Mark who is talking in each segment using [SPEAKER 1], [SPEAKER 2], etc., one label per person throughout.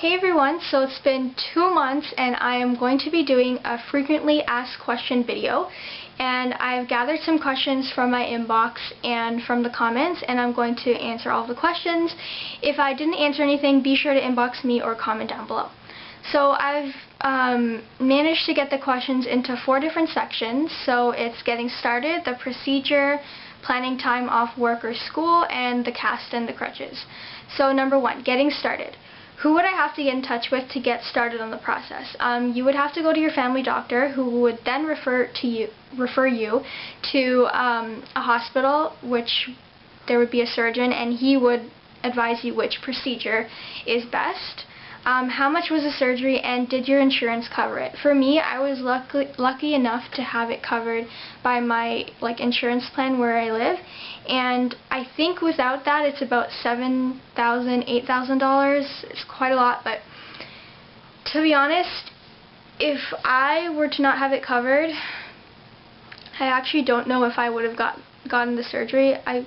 [SPEAKER 1] Hey everyone, so it's been 2 months and I am going to be doing a frequently asked question video, and I've gathered some questions from my inbox and from the comments, and I'm going to answer all the questions. If I didn't answer anything, be sure to inbox me or comment down below. So I've managed to get the questions into 4 different sections. So it's getting started, the procedure, planning time off work or school, and the cast and the crutches. So number 1, getting started. Who would I have to get in touch with to get started on the process? You would have to go to your family doctor, who would then refer you to a hospital, which there would be a surgeon, and he would advise you which procedure is best. How much was the surgery, and did your insurance cover it? For me, I was lucky enough to have it covered by my insurance plan where I live, and I think without that it's about $7,000, $8,000. It's quite a lot, but to be honest, if I were to not have it covered, I actually don't know if I would have gotten the surgery. I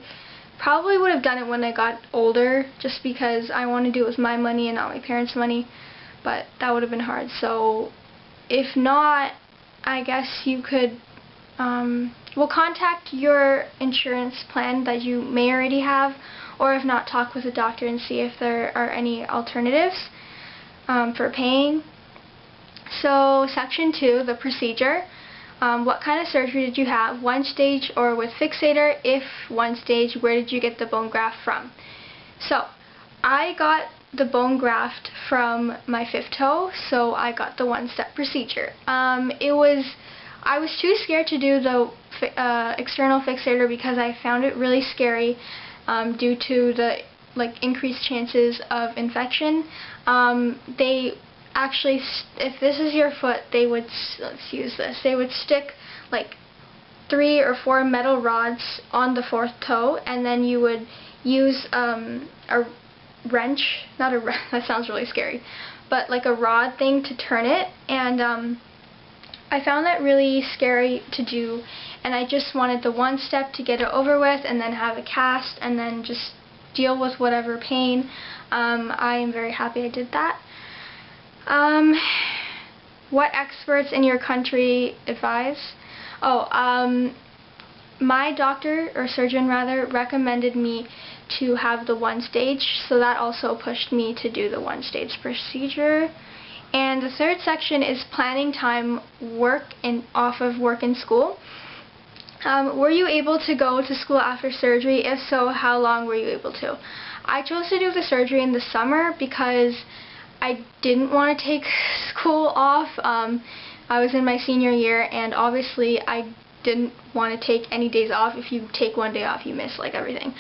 [SPEAKER 1] probably would have done it when I got older, just because I want to do it with my money and not my parents' money, but that would have been hard. So if not, I guess you could contact your insurance plan that you may already have, or if not, talk with a doctor and see if there are any alternatives for paying. So section 2, the procedure. What kind of surgery did you have? 1 stage or with fixator? If 1 stage, where did you get the bone graft from? So I got the bone graft from my 5th toe, so I got the 1-step procedure. I was too scared to do the external fixator because I found it really scary due to the increased chances of infection. They actually, if this is your foot, they would, let's use this, they would stick 3 or 4 metal rods on the 4th toe, and then you would use a wrench, not a wrench, that sounds really scary, but a rod thing to turn it, and I found that really scary to do, and I just wanted the 1 step to get it over with and then have a cast and then just deal with whatever pain. I am very happy I did that. What experts in your country advise? My doctor, or surgeon rather, recommended me to have the 1 stage, so that also pushed me to do the 1 stage procedure. And the 3rd section is planning time off of work and school. Were you able to go to school after surgery? If so, how long were you able to? I chose to do the surgery in the summer because I didn't want to take school off. I was in my senior year, and obviously I didn't want to take any days off. If you take 1 day off, you miss everything.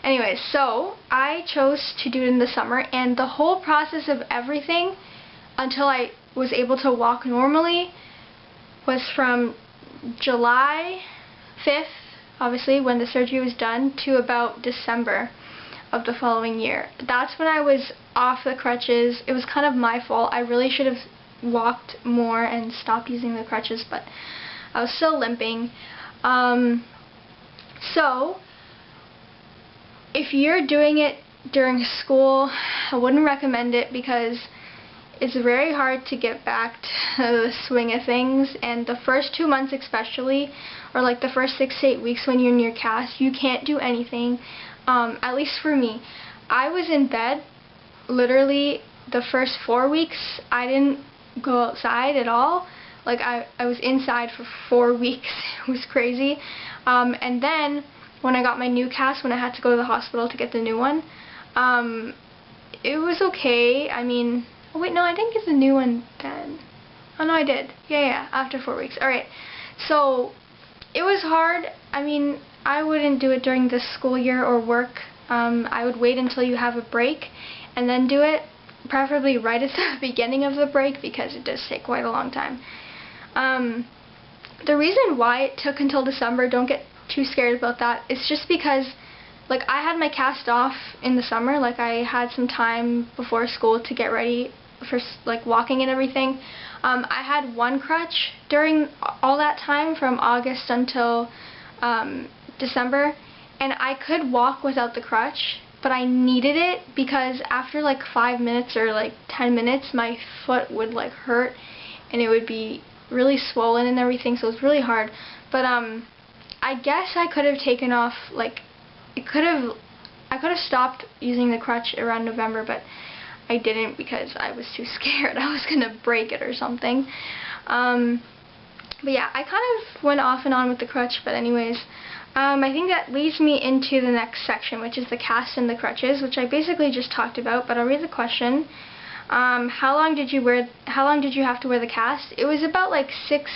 [SPEAKER 1] Anyways, so I chose to do it in the summer, and the whole process of everything until I was able to walk normally was from July 5th, obviously, when the surgery was done, to about December of the following year. That's when I was off the crutches. It was kind of my fault. I really should have walked more and stopped using the crutches, but I was still limping. So if you're doing it during school, I wouldn't recommend it because it's very hard to get back to the swing of things, and the first 2 months especially, or the first 6 to 8 weeks when you're in your cast, you can't do anything. At least for me, I was in bed literally the first 4 weeks. I didn't go outside at all. I was inside for 4 weeks. It was crazy. And then when I got my new cast, when I had to go to the hospital to get the new one, it was okay. I mean, oh wait, no, I didn't get the new one then. Oh no, I did. Yeah, after 4 weeks. Alright, so it was hard. I mean, I wouldn't do it during the school year or work. I would wait until you have a break and then do it, preferably right at the beginning of the break, because it does take quite a long time. The reason why it took until December, don't get too scared about that, it's just because I had my cast off in the summer. I had some time before school to get ready for walking and everything. I had 1 crutch during all that time from August until December, and I could walk without the crutch. but I needed it because after like 5 minutes or like 10 minutes, my foot would like hurt and it would be really swollen and everything, so it was really hard. But I guess I could have taken off, like, I could have stopped using the crutch around November, but I didn't because I was too scared I was gonna break it or something. But yeah, I kind of went off and on with the crutch, but anyways, I think that leads me into the next section, which is the cast and the crutches, which I basically just talked about, but I'll read the question. How long did you have to wear the cast? It was about like 6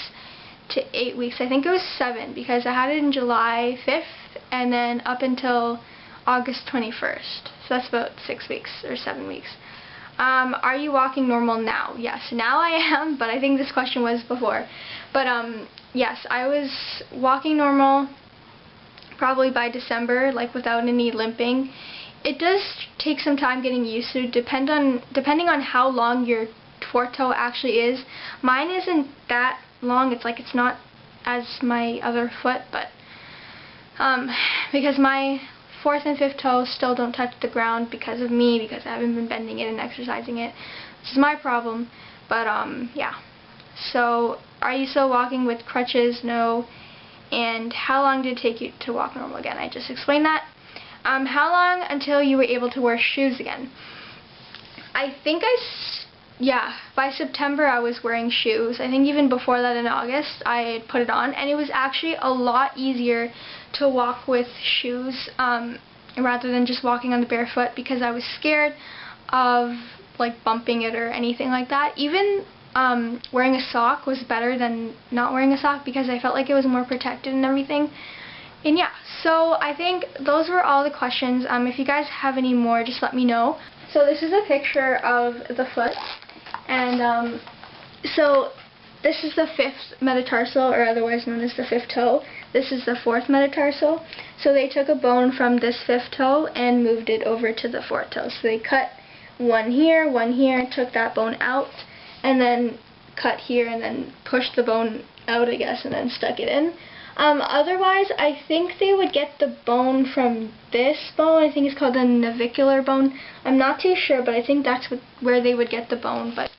[SPEAKER 1] to 8 weeks. I think it was 7 because I had it in July 5th and then up until August 21st. So that's about 6 weeks or 7 weeks. Are you walking normal now? Yes, now I am, but I think this question was before. But yes, I was walking normal probably by December, like without any limping. It does take some time getting used to, depending on how long your fourth toe actually is. Mine isn't that long. It's not as my other foot, but because my fourth and fifth toes still don't touch the ground because of me, because I haven't been bending it and exercising it. This is my problem. But yeah. So are you still walking with crutches? No. And how long did it take you to walk normal again? I just explained that. How long until you were able to wear shoes again? I think by September I was wearing shoes. I think even before that in August I had put it on, and it was actually a lot easier to walk with shoes rather than just walking on the barefoot, because I was scared of like bumping it or anything like that. Even wearing a sock was better than not wearing a sock because I felt like it was more protected and everything. And yeah, so I think those were all the questions. If you guys have any more, just let me know. So this is a picture of the foot, and so this is the fifth metatarsal, or otherwise known as the fifth toe. This is the fourth metatarsal. So they took a bone from this fifth toe and moved it over to the fourth toe. So they cut one here, took that bone out, and then cut here, and then pushed the bone out, I guess, and then stuck it in. Otherwise, I think they would get the bone from this bone. I think it's called the navicular bone. I'm not too sure, but I think that's where they would get the bone. But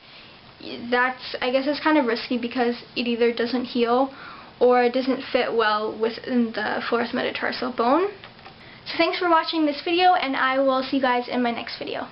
[SPEAKER 1] I guess it's kind of risky because it either doesn't heal or it doesn't fit well within the fourth metatarsal bone. So thanks for watching this video, and I will see you guys in my next video.